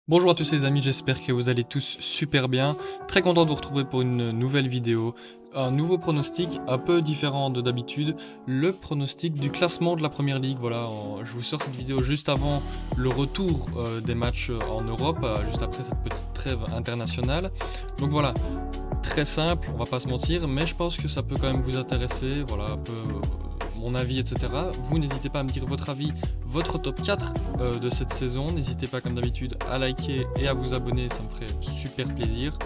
Bonjour à tous les amis, j'espère que vous allez tous super bien. Très content de vous retrouver pour une nouvelle vidéo. Un nouveau pronostic, un peu différent de d'habitude, le pronostic du classement de la Première Ligue. Voilà, je vous sors cette vidéo juste avant le retour des matchs en Europe, juste après cette petite trêve internationale. Donc voilà, très simple, on va pas se mentir, mais je pense que ça peut quand même vous intéresser, voilà, un peu mon avis, etc. Vous n'hésitez pas à me dire votre avis, votre top 4 de cette saison. N'hésitez pas, comme d'habitude, à liker et à vous abonner, ça me ferait super plaisir.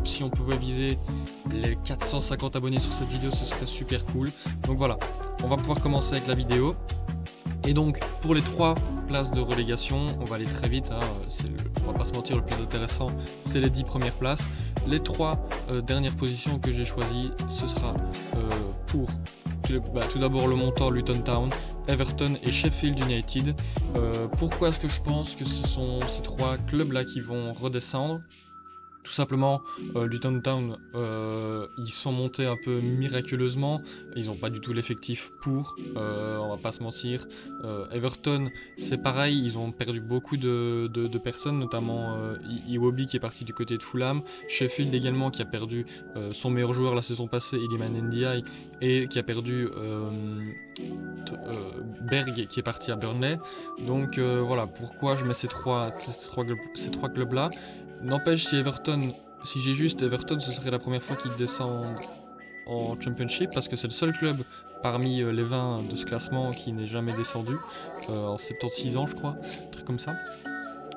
Si on pouvait viser les 450 abonnés sur cette vidéo, ce serait super cool. Donc voilà, on va pouvoir commencer avec la vidéo. Et donc, pour les 3 places de relégation, on va aller très vite, hein, on va pas se mentir, le plus intéressant, c'est les 10 premières places. Les 3 dernières positions que j'ai choisies, ce sera pour tout d'abord le montant Luton Town, Everton et Sheffield United. Pourquoi est-ce que je pense que ce sont ces 3 clubs-là qui vont redescendre? Tout simplement, Luton Town, ils sont montés un peu miraculeusement. Ils n'ont pas du tout l'effectif pour, on va pas se mentir. Everton, c'est pareil, ils ont perdu beaucoup de personnes, notamment Iwobi qui est parti du côté de Fulham. Sheffield également qui a perdu son meilleur joueur la saison passée, Iliman Ndiaye, et qui a perdu Berg qui est parti à Burnley. Donc voilà pourquoi je mets ces trois clubs-là. N'empêche, si j'ai juste Everton, ce serait la première fois qu'ils descendent en Championship parce que c'est le seul club parmi les 20 de ce classement qui n'est jamais descendu en 76 ans, je crois, un truc comme ça.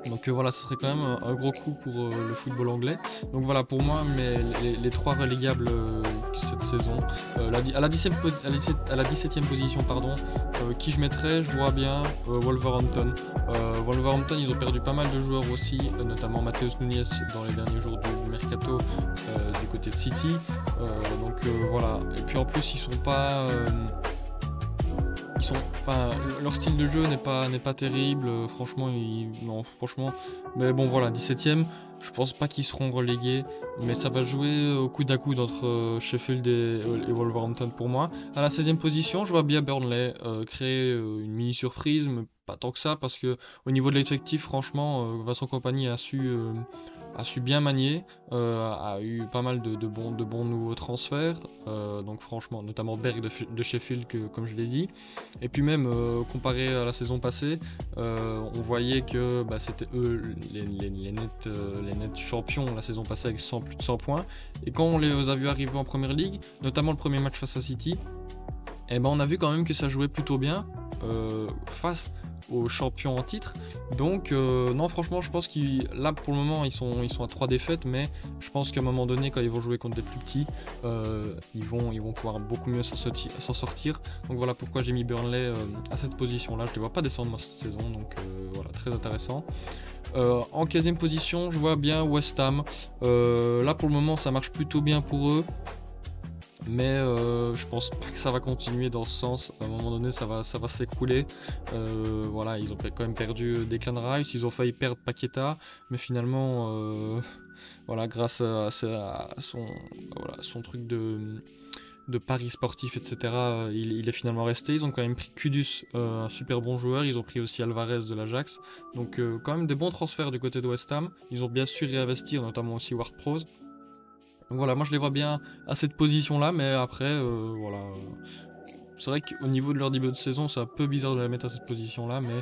Donc voilà, ce serait quand même un gros coup pour le football anglais. Donc voilà, pour moi, les 3 relégables cette saison. À la 17e position, pardon, qui je mettrais, je vois bien Wolverhampton. Wolverhampton, ils ont perdu pas mal de joueurs aussi, notamment Matheus Nunes dans les derniers jours du mercato du côté de City. Voilà. Et puis en plus, enfin, leur style de jeu n'est pas terrible. Franchement, non, franchement. Mais bon, voilà, 17ème. Je pense pas qu'ils seront relégués, mais ça va jouer au coude à coude entre Sheffield et Wolverhampton pour moi. À la 16ème position, je vois bien Burnley créer une mini surprise, mais pas tant que ça, parce que au niveau de l'effectif, franchement, Vincent Kompany a su bien manier, a eu pas mal de bons nouveaux transferts, donc franchement, notamment Berg de Sheffield, comme je l'ai dit. Et puis même, comparé à la saison passée, on voyait que c'était eux les nets champions la saison passée avec plus de 100 points. Et quand on les a vus arriver en Première Ligue, notamment le premier match face à City, et on a vu quand même que ça jouait plutôt bien face aux champions en titre. Donc non, franchement, je pense qu'ils là pour le moment ils sont à 3 défaites, mais je pense qu'à un moment donné, quand ils vont jouer contre des plus petits, ils vont pouvoir beaucoup mieux s'en sortir. Donc voilà pourquoi j'ai mis Burnley à cette position là. Je ne les vois pas descendre moi cette saison, donc voilà, très intéressant. En 15e position, je vois bien West Ham. Là pour le moment ça marche plutôt bien pour eux, mais je pense pas que ça va continuer dans ce sens. À un moment donné, ça va s'écrouler. Voilà, ils ont quand même perdu Declan Rice, ils ont failli perdre Paqueta, mais finalement, voilà, grâce à son truc de paris sportif, etc., il est finalement resté. Ils ont quand même pris Kudus, un super bon joueur. Ils ont pris aussi Alvarez de l'Ajax. Donc, quand même des bons transferts du côté de West Ham. Ils ont bien su réinvestir, notamment aussi Ward-Prowse. Donc voilà, moi je les vois bien à cette position-là, mais après, voilà. C'est vrai qu'au niveau de leur début de saison, c'est un peu bizarre de la mettre à cette position-là, mais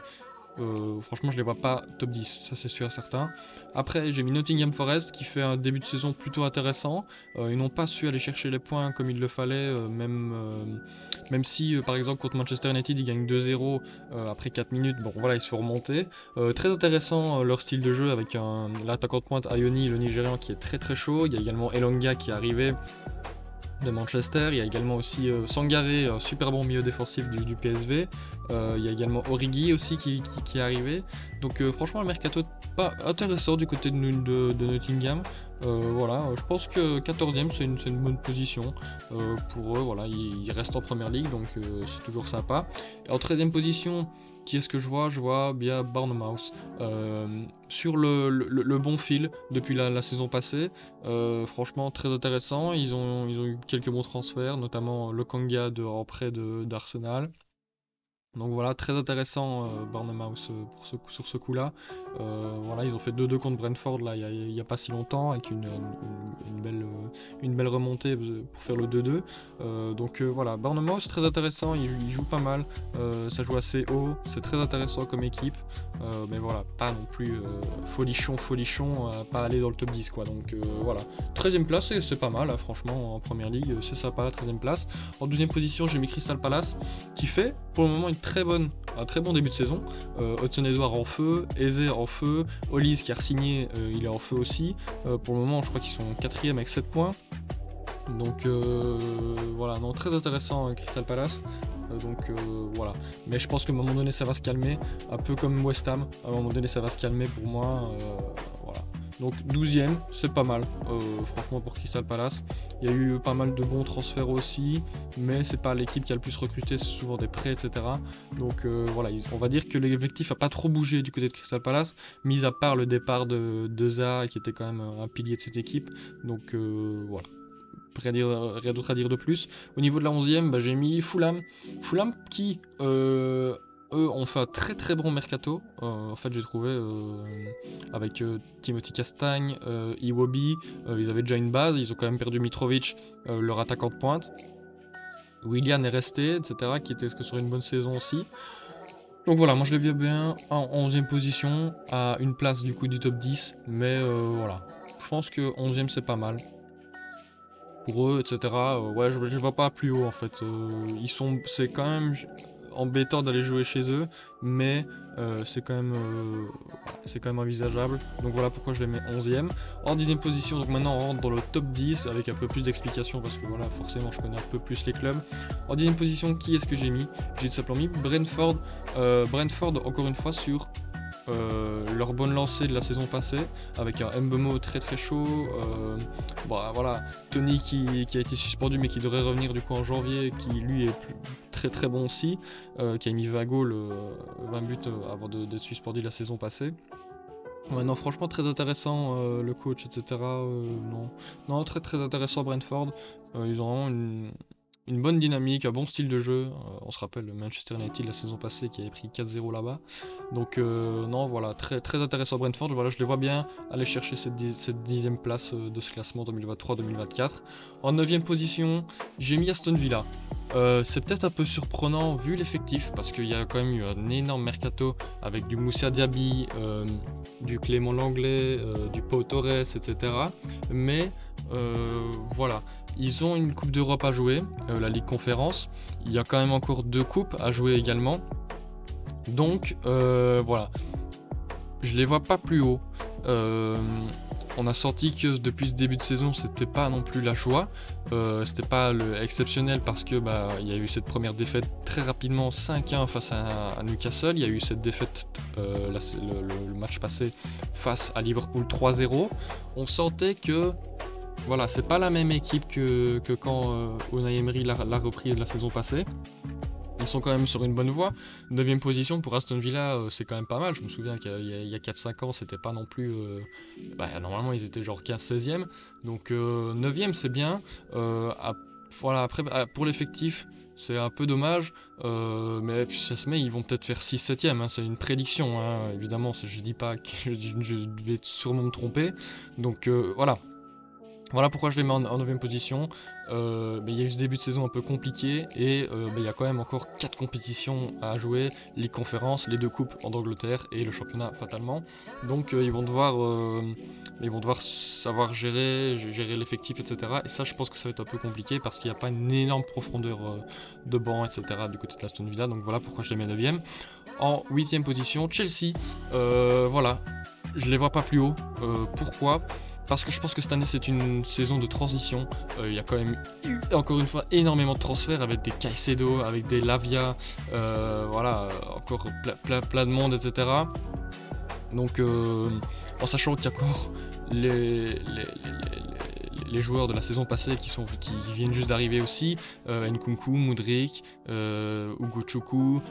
franchement, je les vois pas top 10, ça c'est sûr et certain. Après, j'ai mis Nottingham Forest qui fait un début de saison plutôt intéressant. Ils n'ont pas su aller chercher les points comme il le fallait, même si par exemple contre Manchester United ils gagnent 2-0 après 4 minutes. Bon voilà, ils se font remonter. Très intéressant leur style de jeu avec l'attaquant de pointe Ayoni, le Nigérian, qui est très très chaud. Il y a également Elanga qui est arrivé de Manchester. Il y a également aussi Sangaré, un super bon milieu défensif du PSV. Il y a également Origi aussi qui est arrivé. Donc franchement, le mercato pas intéressant du côté de Nottingham. Voilà, je pense que 14ème c'est une bonne position pour eux. Voilà, ils restent en première ligue, donc c'est toujours sympa. Et en 13ème position, qui est-ce que je vois? Je vois bien Bournemouth sur le bon fil depuis la saison passée. Franchement, très intéressant. Ils ont eu quelques bons transferts, notamment Lokanga en prêt d'Arsenal. Donc voilà, très intéressant Bournemouth sur ce coup-là. Voilà, ils ont fait 2-2 contre Brentford là, il y a pas si longtemps, avec une belle remontée pour faire le 2-2. Donc voilà, Bournemouth, très intéressant, ils jouent pas mal, ça joue assez haut, c'est très intéressant comme équipe. Mais voilà, pas non plus folichon, pas aller dans le top 10 quoi. Donc voilà, 13ème place, c'est pas mal, hein, franchement, en première ligue, c'est sympa la 13ème place. En deuxième position, j'ai mis Crystal Palace, qui fait pour le moment un très bon début de saison. Hudson-Edouard en feu, Eze en feu, Hollis qui a re-signé, il est en feu aussi. Pour le moment, je crois qu'ils sont 4ème avec 7 points. Donc voilà, non, très intéressant Crystal Palace. Voilà. Mais je pense qu'à un moment donné ça va se calmer, un peu comme West Ham, à un moment donné ça va se calmer pour moi. Voilà. Donc 12ème, c'est pas mal, franchement pour Crystal Palace. Il y a eu pas mal de bons transferts aussi, mais c'est pas l'équipe qui a le plus recruté, c'est souvent des prêts, etc. Donc voilà, on va dire que l'effectif a pas trop bougé du côté de Crystal Palace, mis à part le départ de Zaha qui était quand même un pilier de cette équipe. Donc voilà. Rien d'autre à dire de plus. Au niveau de la 11ème, j'ai mis Fulham. Fulham qui, eux, ont fait un très très bon mercato. En fait, j'ai trouvé avec Timothy Castagne, Iwobi, ils avaient déjà une base. Ils ont quand même perdu Mitrovic, leur attaquant de pointe. Willian est resté, etc., qui était sur une bonne saison aussi. Donc voilà, moi je les vois bien en 11ème position, à une place du coup du top 10. Mais voilà, je pense que 11ème c'est pas mal pour eux, etc. Ouais, je les vois pas plus haut en fait. C'est quand même embêtant d'aller jouer chez eux, mais c'est quand même envisageable. Donc voilà pourquoi je les mets 11ème. En 10ème position, donc maintenant on rentre dans le top 10 avec un peu plus d'explications parce que voilà, forcément je connais un peu plus les clubs. En 10ème position, qui est-ce que j'ai mis? J'ai tout simplement mis Brentford. Brentford, encore une fois, sur leur bonne lancée de la saison passée, avec un Mbeumo très très chaud. Voilà, Tony qui a été suspendu mais qui devrait revenir du coup en janvier, qui lui est très très bon aussi, qui a mis 20 goals, 20 buts avant d'être suspendu la saison passée. Ouais, non, franchement très intéressant le coach, etc. Non, très très intéressant Brentford. Ils ont vraiment une bonne dynamique, un bon style de jeu. On se rappelle le Manchester United la saison passée qui avait pris 4-0 là-bas. Donc non, voilà, très, très intéressant Brentford. Voilà, je les vois bien aller chercher cette 10ème place de ce classement 2023-2024. En 9ème position, j'ai mis Aston Villa. C'est peut-être un peu surprenant vu l'effectif, parce qu'il y a quand même eu un énorme mercato avec du Moussa Diaby, du Clément Langlais, du Pau Torres, etc. Mais voilà, ils ont une Coupe d'Europe à jouer, la Ligue Conférence. Il y a quand même encore 2 coupes à jouer également. Donc voilà, je les vois pas plus haut. On a senti que depuis ce début de saison, c'était pas non plus la joie. C'était pas exceptionnel parce que il y a eu cette première défaite très rapidement 5-1 face à Newcastle. Il y a eu cette défaite le match passé face à Liverpool 3-0. On sentait que voilà, c'est pas la même équipe que quand Unai Emery l'a repris de la saison passée. Ils sont quand même sur une bonne voie. 9ème position pour Aston Villa, c'est quand même pas mal. Je me souviens qu'il y a 4-5 ans, c'était pas non plus. Normalement, ils étaient genre 15-16ème. Donc 9ème, c'est bien. Voilà, après, pour l'effectif, c'est un peu dommage. Mais puis ça se met, ils vont peut-être faire 6-7ème. Hein, c'est une prédiction, hein, évidemment. Je dis pas que je vais sûrement me tromper. Donc voilà. Voilà pourquoi je les mets en 9ème position. Il y a eu ce début de saison un peu compliqué et il y a quand même encore 4 compétitions à jouer, Ligue Conférence, les 2 coupes en Angleterre et le championnat fatalement. Donc ils vont devoir savoir gérer l'effectif, etc. Et ça je pense que ça va être un peu compliqué parce qu'il n'y a pas une énorme profondeur de banc, etc. du côté de l'Aston Villa. Donc voilà pourquoi je les mets 9ème. En 8ème position, Chelsea. Voilà, je les vois pas plus haut. Pourquoi ? Parce que je pense que cette année c'est une saison de transition. Il y a quand même eu, encore une fois, énormément de transferts avec des Caicedo, avec des Lavia, voilà, encore plein de monde, etc. Donc en sachant qu'il y a encore les joueurs de la saison passée qui viennent juste d'arriver aussi, Nkunku, Mudryk, Ugochukwu,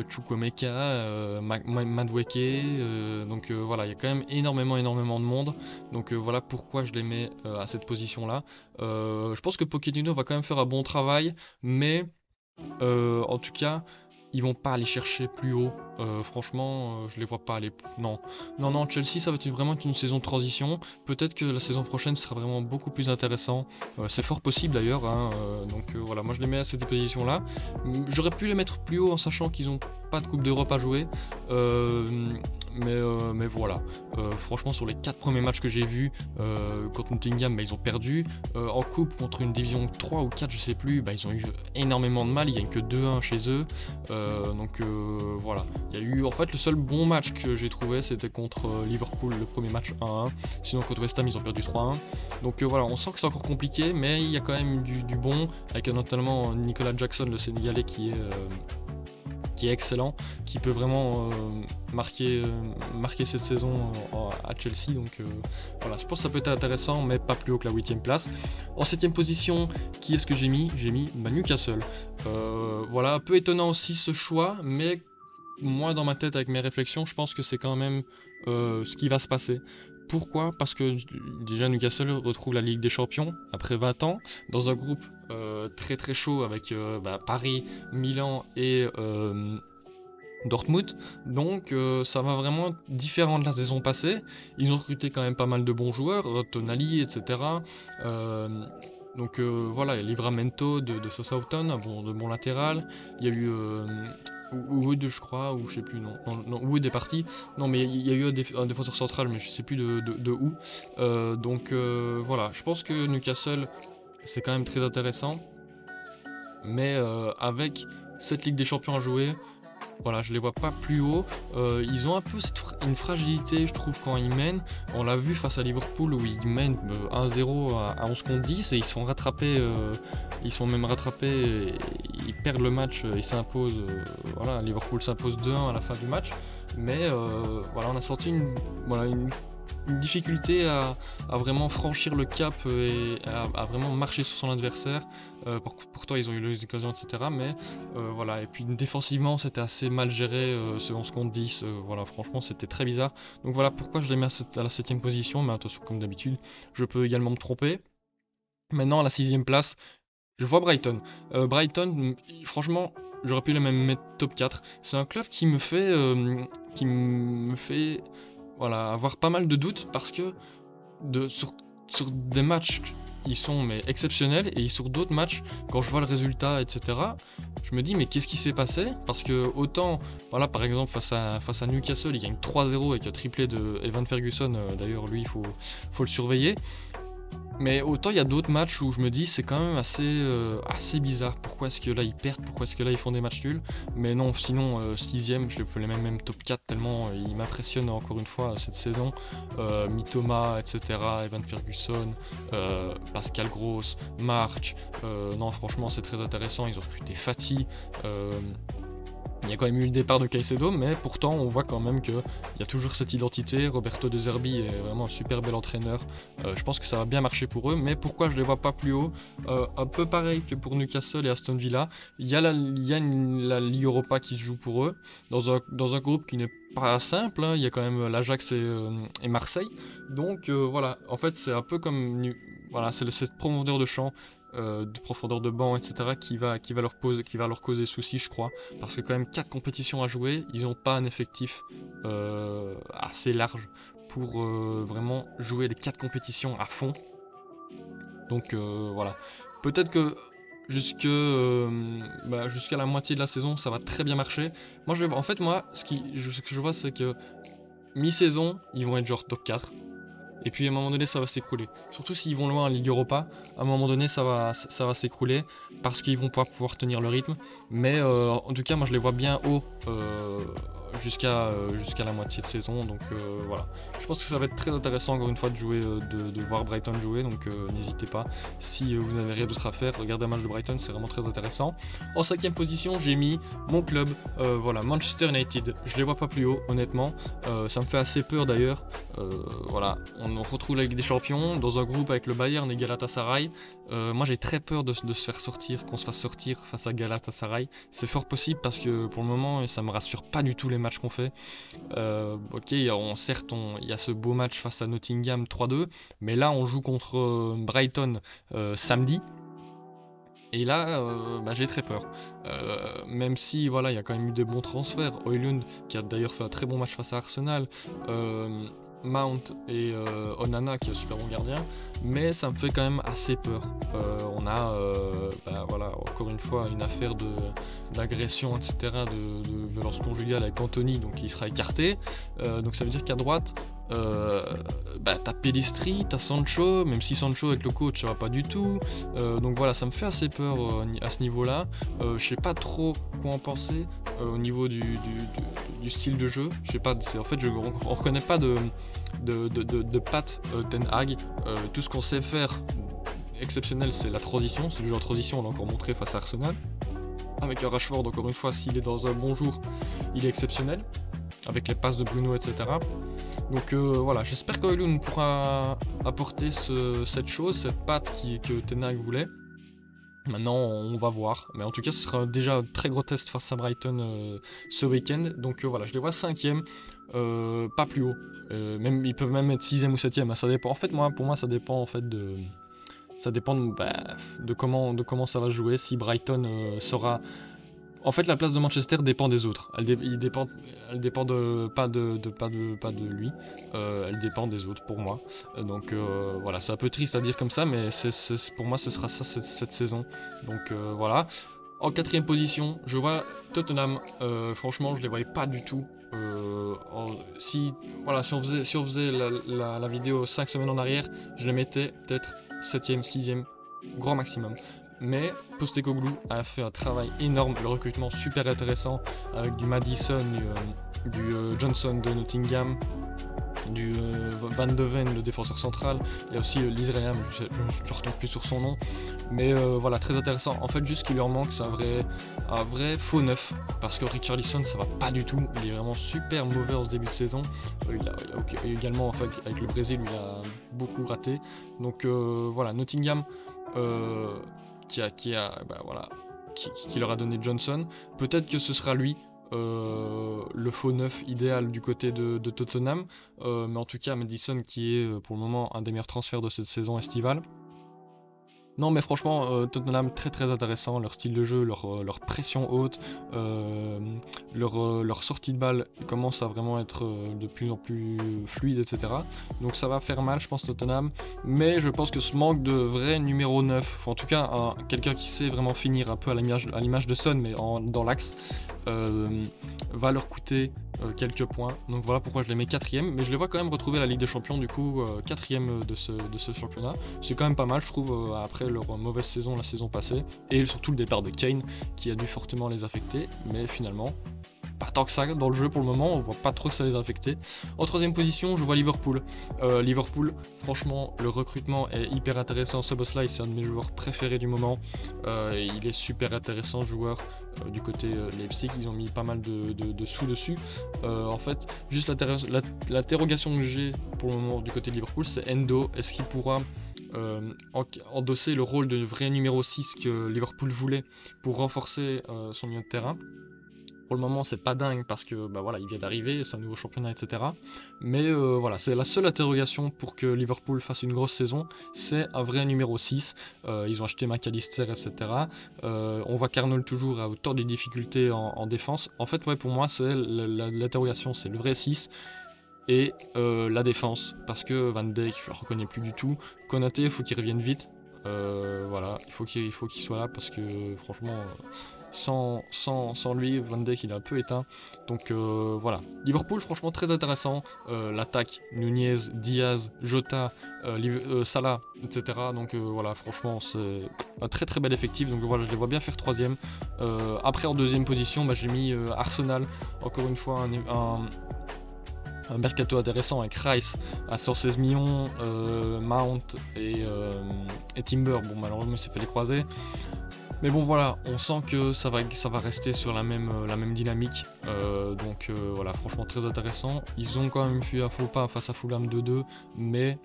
Chukwuemeka, Madueke, donc voilà, il y a quand même énormément de monde, donc voilà pourquoi je les mets à cette position là. Je pense que Pochettino va quand même faire un bon travail, mais en tout cas ils vont pas aller chercher plus haut. Franchement, je les vois pas aller. Non, non, non. Chelsea, ça va être vraiment une saison de transition. Peut-être que la saison prochaine sera vraiment beaucoup plus intéressant. C'est fort possible d'ailleurs. Hein, donc voilà, moi je les mets à cette position-là. J'aurais pu les mettre plus haut en sachant qu'ils ont pas de Coupe d'Europe à jouer. Mais voilà. Franchement, sur les 4 premiers matchs que j'ai vus contre Nottingham, ils ont perdu. En coupe contre une division 3 ou 4, je sais plus, ils ont eu énormément de mal. Il n'y a que 2-1 chez eux. Donc voilà. Il y a eu en fait le seul bon match que j'ai trouvé, c'était contre Liverpool, le premier match 1-1. Sinon contre West Ham, ils ont perdu 3-1. Donc voilà, on sent que c'est encore compliqué, mais il y a quand même du bon, avec notamment Nicolas Jackson, le Sénégalais, qui est excellent, qui peut vraiment marquer cette saison à Chelsea. Donc voilà, je pense que ça peut être intéressant, mais pas plus haut que la 8ème place. En 7ème position, qui est-ce que j'ai mis? J'ai mis Newcastle. Voilà, un peu étonnant aussi ce choix, mais moi dans ma tête, avec mes réflexions, je pense que c'est quand même ce qui va se passer. Pourquoi? Parce que déjà Newcastle retrouve la Ligue des Champions après 20 ans dans un groupe très très chaud avec Paris, Milan et Dortmund. Donc ça va vraiment différent de la saison passée. Ils ont recruté quand même pas mal de bons joueurs, Tonali, etc. Donc voilà, il y a Livramento de Southampton, de bon latéral. Il y a eu Wood, je crois, ou je sais plus, non, Wood est parti. Non, mais il y a eu un défenseur central, mais je sais plus de où. Donc voilà, je pense que Newcastle, c'est quand même très intéressant. Mais avec cette Ligue des Champions à jouer, voilà, je les vois pas plus haut. Ils ont un peu une fragilité, je trouve, quand ils mènent. On l'a vu face à Liverpool où ils mènent 1-0 à 11 contre 10 et ils sont rattrapés. Ils sont même rattrapés et ils perdent le match. Ils s'imposent. Voilà, Liverpool s'impose 2-1 à la fin du match. Mais voilà, on a senti une difficulté à vraiment franchir le cap et à vraiment marcher sur son adversaire. Pourtant ils ont eu les occasions, etc. Mais voilà, et puis défensivement c'était assez mal géré, ce 11 contre 10. Voilà, franchement c'était très bizarre. Donc voilà pourquoi je les mets à la 7ème position, mais attention, comme d'habitude, je peux également me tromper. Maintenant à la 6ème place, je vois Brighton. Brighton, franchement, j'aurais pu les même mettre top 4. C'est un club qui me fait voilà, avoir pas mal de doutes parce que sur des matchs, ils sont mais exceptionnels et sur d'autres matchs, quand je vois le résultat, etc., je me dis mais qu'est-ce qui s'est passé? Parce que autant, voilà, par exemple face à Newcastle, il gagne 3-0 avec un triplé de Evan Ferguson. D'ailleurs, lui, il faut le surveiller. Mais autant il y a d'autres matchs où je me dis c'est quand même assez bizarre. Pourquoi est-ce que là ils perdent? Pourquoi est-ce que là ils font des matchs nuls? Mais non, sinon 6ème, je les fais même top 4 tellement ils m'impressionnent encore une fois cette saison. Mitoma, etc. Evan Ferguson, Pascal Gross, March. Non, franchement c'est très intéressant. Ils ont recruté Fati. Il y a quand même eu le départ de Caicedo, mais pourtant on voit quand même qu'il y a toujours cette identité. Roberto De Zerbi est vraiment un super bel entraîneur. Je pense que ça va bien marcher pour eux, mais pourquoi je les vois pas plus haut? Un peu pareil que pour Newcastle et Aston Villa. Il y a la Ligue Europa qui se joue pour eux, dans un groupe qui n'est pas simple. Hein. Il y a quand même l'Ajax et Marseille. Donc voilà, en fait c'est un peu comme voilà, c'est cette profondeur de champ. De profondeur de banc, etc., qui va leur causer souci, je crois, parce que quand même 4 compétitions à jouer, ils n'ont pas un effectif assez large pour vraiment jouer les 4 compétitions à fond. Donc voilà, peut-être que jusqu'à la moitié de la saison, ça va très bien marcher. Moi, ce que je vois, c'est que mi-saison, ils vont être genre top 4. Et puis à un moment donné ça va s'écrouler. Surtout s'ils vont loin en Ligue Europa, à un moment donné ça va s'écrouler parce qu'ils vont pas pouvoir tenir le rythme. Mais en tout cas moi je les vois bien haut jusqu'à la moitié de saison. Donc voilà. Je pense que ça va être très intéressant encore une fois de jouer, de voir Brighton jouer. Donc n'hésitez pas. Si vous n'avez rien d'autre à faire, regardez un match de Brighton, c'est vraiment très intéressant. En 5ème position j'ai mis mon club, voilà, Manchester United. Je les vois pas plus haut honnêtement. Ça me fait assez peur d'ailleurs. Voilà, on retrouve la Ligue des Champions dans un groupe avec le Bayern et Galatasaray. Moi j'ai très peur de se faire sortir, qu'on se fasse sortir face à Galatasaray. C'est fort possible parce que pour le moment ça me rassure pas du tout les matchs qu'on fait. Ok, certes il y a ce beau match face à Nottingham 3-2, mais là on joue contre Brighton samedi. Et là, j'ai très peur. Même si voilà, il y a quand même eu des bons transferts. Højlund, qui a d'ailleurs fait un très bon match face à Arsenal. Mount et Onana, qui est un super bon gardien. Mais ça me fait quand même assez peur. On a voilà, encore une fois une affaire d'agression, etc., de violence conjugale avec Anthony, donc il sera écarté. Donc ça veut dire qu'à droite, t'as Pellistri, t'as Sancho, même si Sancho avec le coach ça va pas du tout. Donc voilà, ça me fait assez peur à ce niveau-là. Je sais pas trop quoi en penser au niveau du style de jeu. Je sais pas, en fait, on reconnaît pas de patte Ten Hag. Tout ce qu'on sait faire exceptionnel, c'est la transition. C'est le jeu en transition, on l'a encore montré face à Arsenal. Avec un Rashford, encore une fois, s'il est dans un bon jour, il est exceptionnel. Avec les passes de Bruno, etc. Donc voilà, j'espère que Højlund pourra apporter cette chose, cette patte que Ten Hag voulait. Maintenant, on va voir. Mais en tout cas, ce sera déjà un très gros test face à Brighton ce week-end. Donc voilà, je les vois 5ème, pas plus haut. Ils peuvent même être 6ème ou 7ème. Ça dépend. En fait, pour moi, ça dépend en fait de comment ça va jouer. Si Brighton sera... En fait, la place de Manchester dépend des autres. Elle dépend pas de lui. Elle dépend des autres pour moi. Donc voilà, c'est un peu triste à dire comme ça, mais pour moi, ce sera ça cette saison. Donc voilà. En 4ème position, je vois Tottenham. Franchement, je les voyais pas du tout. Si on faisait la vidéo 5 semaines en arrière, je les mettais peut-être 7ème, 6ème, grand maximum. Mais Postecoglou a fait un travail énorme, le recrutement super intéressant avec du Maddison, du Johnson de Nottingham, du Van de Ven, le défenseur central. Il y a aussi l'Israël, je ne retombe plus sur son nom. Mais voilà, très intéressant. En fait, juste ce qui leur manque, c'est un vrai faux neuf. Parce que Richarlison, ça va pas du tout. Il est vraiment super mauvais en ce début de saison. Également, en fait, avec le Brésil, il a beaucoup raté. Donc voilà, Nottingham... qui leur a donné Johnson. Peut-être que ce sera lui le faux neuf idéal du côté de Tottenham, mais en tout cas Maddison qui est pour le moment un des meilleurs transferts de cette saison estivale. Non mais franchement Tottenham très très intéressant, leur style de jeu, leur pression haute, leur sortie de balle commence à vraiment être de plus en plus fluide, etc. Donc ça va faire mal je pense Tottenham, mais je pense que ce manque de vrai numéro 9, enfin, en tout cas quelqu'un qui sait vraiment finir un peu à l'image de Son mais dans l'axe, va leur coûter quelques points. Donc voilà pourquoi je les mets 4ème, mais je les vois quand même retrouver la Ligue des Champions du coup 4ème de ce championnat. C'est quand même pas mal je trouve après leur mauvaise saison la saison passée, et surtout le départ de Kane qui a dû fortement les affecter, mais finalement pas tant que ça dans le jeu pour le moment, on voit pas trop que ça les a affectés. En 3ème position, je vois Liverpool. Liverpool, franchement, le recrutement est hyper intéressant. Szoboszlai, c'est un de mes joueurs préférés du moment. Il est super intéressant, joueur du côté Leipzig. Ils ont mis pas mal de sous dessus. En fait, juste l'interrogation que j'ai pour le moment du côté de Liverpool, c'est Endo. Est-ce qu'il pourra endosser le rôle de vrai numéro 6 que Liverpool voulait pour renforcer son milieu de terrain? Pour le moment, c'est pas dingue parce que voilà, il vient d'arriver, c'est un nouveau championnat, etc. Mais voilà, c'est la seule interrogation pour que Liverpool fasse une grosse saison, c'est un vrai numéro 6. Ils ont acheté McAllister, etc. On voit qu'Arnold toujours a autant de difficultés en défense. En fait, ouais, pour moi, c'est l'interrogation, c'est le vrai 6. Et la défense, parce que Van Dijk, je le reconnais plus du tout. Konaté, il faut qu'il revienne vite. Voilà, il faut qu'il soit là parce que franchement... Sans lui, Van Dijk il est un peu éteint. Donc voilà. Liverpool, franchement très intéressant. L'attaque, Nunez, Diaz, Jota, Salah, etc. Donc voilà, franchement c'est un très très bel effectif. Donc voilà, je les vois bien faire 3ème. Après en 2ème position, j'ai mis Arsenal. Encore une fois, un mercato intéressant avec Rice à 116 millions, Mount et Timber. Bon, malheureusement, il s'est fait les croiser. Mais bon voilà, on sent que ça va rester sur la même dynamique, donc voilà, franchement très intéressant. Ils ont quand même fait un faux pas face à Fulham 2-2, mais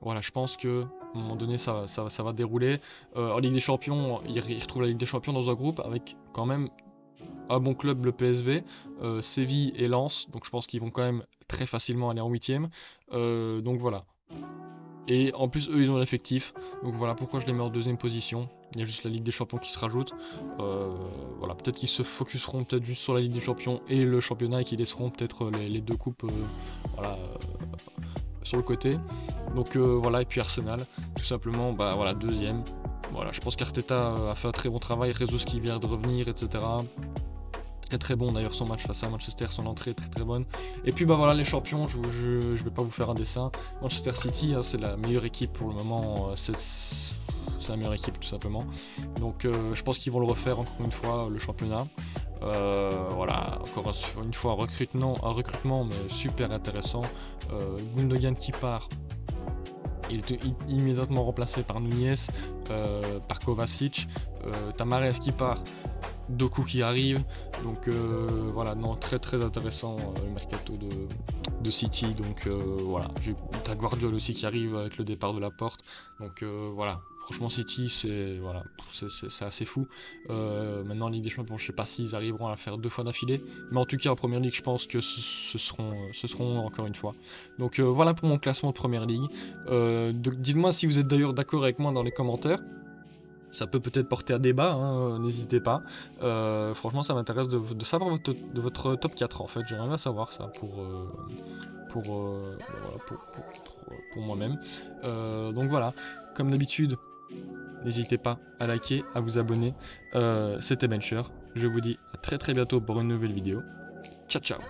voilà, je pense que à un moment donné ça va dérouler. En Ligue des Champions, ils retrouvent la Ligue des Champions dans un groupe avec quand même un bon club, le PSV, Séville et Lens, donc je pense qu'ils vont quand même très facilement aller en 8ème, donc voilà. Et en plus, eux, ils ont l'effectif. Donc voilà pourquoi je les mets en deuxième position. Il y a juste la Ligue des Champions qui se rajoute. Voilà, peut-être qu'ils se focuseront peut-être juste sur la Ligue des Champions et le championnat et qu'ils laisseront peut-être les deux coupes voilà, sur le côté. Donc voilà, et puis Arsenal, tout simplement, bah voilà, deuxième. Voilà, je pense qu'Arteta a fait un très bon travail, Jesus qui vient de revenir, etc. Très bon d'ailleurs son match face à Manchester, son entrée est très bonne. Et puis bah voilà les champions, je vais pas vous faire un dessin. Manchester City, hein, c'est la meilleure équipe pour le moment, c'est la meilleure équipe tout simplement. Donc je pense qu'ils vont le refaire encore une fois le championnat. Voilà, encore une fois un recrutement mais super intéressant. Gundogan qui part. Il est immédiatement remplacé par Nunez, par Kovacic, Tamares qui part, Doku qui arrive, donc voilà, non, très intéressant le mercato de City, donc voilà, t'as Guardiola aussi qui arrive avec le départ de Laporte, donc voilà, franchement City c'est voilà, c'est assez fou. Maintenant en Ligue des Champions, je sais pas s'ils arriveront à la faire 2 fois d'affilée, mais en tout cas en Première Ligue je pense que ce seront encore une fois. Donc voilà pour mon classement de Première Ligue. Dites-moi si vous êtes d'ailleurs d'accord avec moi dans les commentaires. Ça peut peut-être porter à débat, hein, n'hésitez pas. Franchement, ça m'intéresse de savoir votre top 4 en fait. J'aimerais bien savoir ça voilà, pour moi-même. Donc voilà, comme d'habitude, n'hésitez pas à liker, à vous abonner. C'était Bencher. Je vous dis à très bientôt pour une nouvelle vidéo. Ciao ciao.